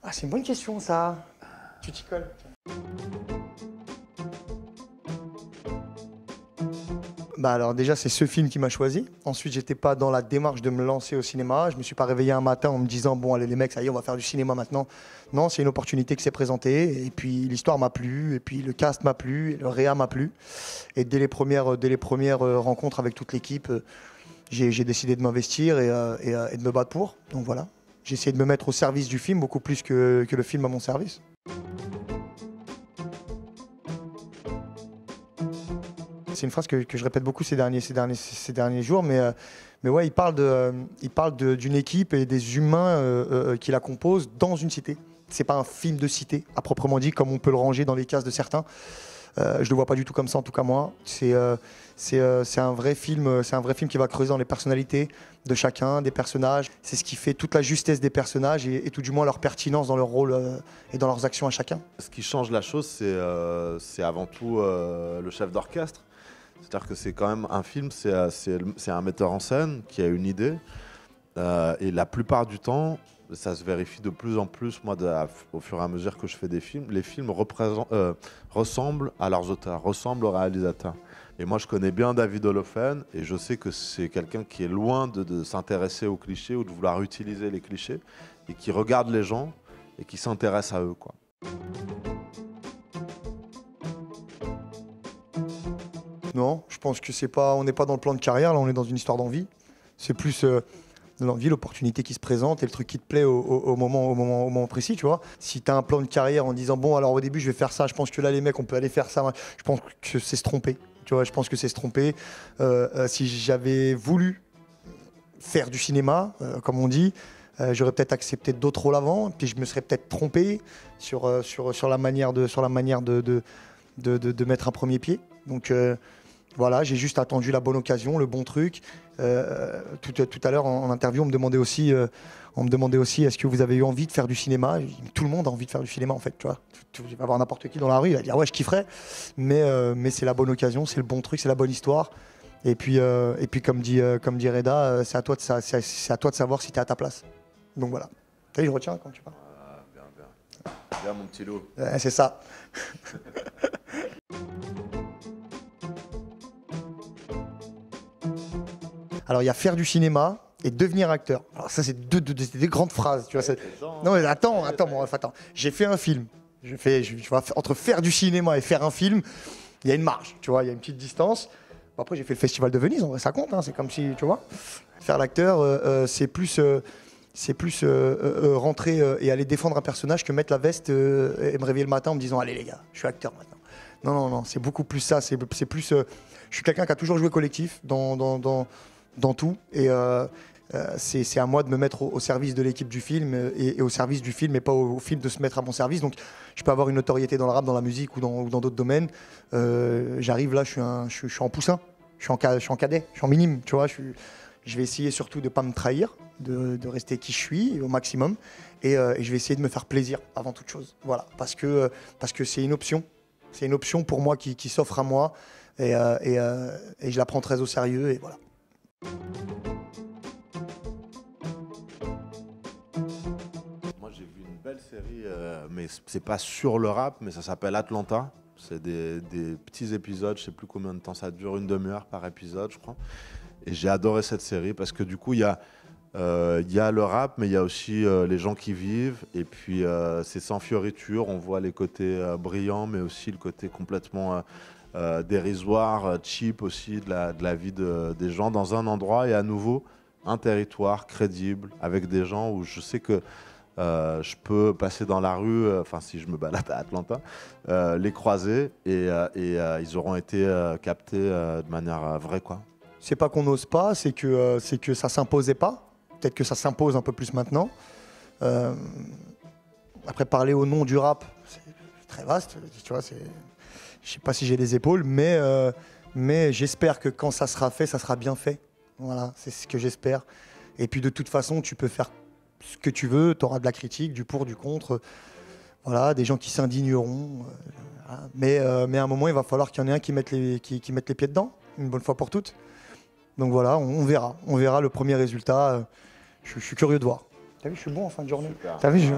Ah, c'est une bonne question, ça. Tu t'y colles. Bah alors déjà, c'est ce film qui m'a choisi. Ensuite, j'étais pas dans la démarche de me lancer au cinéma. Je me suis pas réveillé un matin en me disant bon allez les mecs, ça y est, on va faire du cinéma maintenant. Non, c'est une opportunité qui s'est présentée et puis l'histoire m'a plu et puis le cast m'a plu et le réa m'a plu. Et dès les premières rencontres avec toute l'équipe, j'ai décidé de m'investir et de me battre pour. Donc voilà, j'ai essayé de me mettre au service du film beaucoup plus que le film à mon service. C'est une phrase que je répète beaucoup ces derniers jours, mais ouais, il parle d'une équipe et des humains qui la composent dans une cité. C'est pas un film de cité, à proprement dit, comme on peut le ranger dans les cases de certains. Je le vois pas du tout comme ça, en tout cas moi. C'est un vrai film qui va creuser dans les personnalités de chacun, des personnages. C'est ce qui fait toute la justesse des personnages et tout du moins leur pertinence dans leur rôle et dans leurs actions à chacun. Ce qui change la chose, c'est avant tout le chef d'orchestre. C'est-à-dire que c'est quand même un film, c'est un metteur en scène qui a une idée. Et la plupart du temps, ça se vérifie de plus en plus, moi, au fur et à mesure que je fais des films, les films ressemblent à leurs auteurs, ressemblent aux réalisateurs. Et moi, je connais bien David Holofen et je sais que c'est quelqu'un qui est loin de s'intéresser aux clichés ou de vouloir utiliser les clichés et qui regarde les gens et qui s'intéresse à eux, quoi. Non, je pense que on n'est pas dans le plan de carrière, là on est dans une histoire d'envie. C'est plus l'envie, l'opportunité qui se présente et le truc qui te plaît au moment précis, tu vois. Si tu as un plan de carrière en disant bon alors au début je vais faire ça, je pense que là les mecs on peut aller faire ça, je pense que c'est se tromper. Tu vois, je pense que c'est se tromper. Si j'avais voulu faire du cinéma, comme on dit, j'aurais peut-être accepté d'autres rôles avant, puis je me serais peut-être trompé sur la manière de mettre un premier pied. Donc voilà, j'ai juste attendu la bonne occasion, le bon truc. Tout à l'heure en interview, on me demandait aussi est-ce que vous avez eu envie de faire du cinéma. Tout le monde a envie de faire du cinéma en fait, tu vois. Tu vas voir n'importe qui dans la rue, il va dire ouais je kifferais, mais c'est la bonne occasion, c'est le bon truc, c'est la bonne histoire. Et puis comme dit Reda, c'est à toi de savoir si tu es à ta place. Donc voilà. Tu sais, je retiens quand tu parles. Ah, bien, bien. Bien mon petit loup. C'est ça. Alors, il y a faire du cinéma et devenir acteur. Alors, ça, c'est des grandes phrases. Tu vois, non, mais attends. J'ai fait un film. Entre faire du cinéma et faire un film, il y a une marge. Tu vois, il y a une petite distance. Bon, après, j'ai fait le Festival de Venise. En vrai, ça compte. Hein, c'est comme si, tu vois. Faire l'acteur, c'est plus rentrer et aller défendre un personnage que mettre la veste et me réveiller le matin en me disant allez, les gars, je suis acteur maintenant. Non, c'est beaucoup plus ça. C'est plus. Je suis quelqu'un qui a toujours joué collectif dans tout et c'est à moi de me mettre au service de l'équipe du film et au service du film et pas au film de se mettre à mon service. Donc je peux avoir une notoriété dans le rap, dans la musique ou dans d'autres domaines. J'arrive là, je suis en poussin, je suis en cadet, je suis en minime, tu vois. Je vais essayer surtout de ne pas me trahir, de rester qui je suis au maximum et je vais essayer de me faire plaisir avant toute chose. Voilà, parce que c'est une option. C'est une option pour moi qui s'offre à moi et je la prends très au sérieux et voilà. Moi j'ai vu une belle série, mais c'est pas sur le rap, mais ça s'appelle Atlanta. C'est des petits épisodes, je sais plus combien de temps ça dure, une demi-heure par épisode je crois. Et j'ai adoré cette série parce que du coup il y a le rap, mais il y a aussi les gens qui vivent. Et puis c'est sans fioriture, on voit les côtés brillants, mais aussi le côté complètement dérisoire, cheap aussi de la vie des gens dans un endroit et à nouveau un territoire crédible avec des gens où je sais que je peux passer dans la rue, enfin si je me balade à Atlanta, les croiser et ils auront été captés de manière vraie, quoi. C'est pas qu'on n'ose pas, c'est que ça s'imposait pas. Peut-être que ça s'impose un peu plus maintenant. Après, parler au nom du rap, c'est très vaste. Tu vois, je sais pas si j'ai les épaules, mais j'espère que quand ça sera fait, ça sera bien fait. Voilà, c'est ce que j'espère. Et puis de toute façon, tu peux faire ce que tu veux. Tu auras de la critique, du pour, du contre. Voilà, des gens qui s'indigneront. Mais à un moment, il va falloir qu'il y en ait un qui mette les pieds dedans, une bonne fois pour toutes. Donc voilà, on verra. On verra le premier résultat. Je suis curieux de voir. T'as vu, je suis bon en fin de journée. Super. T'as vu,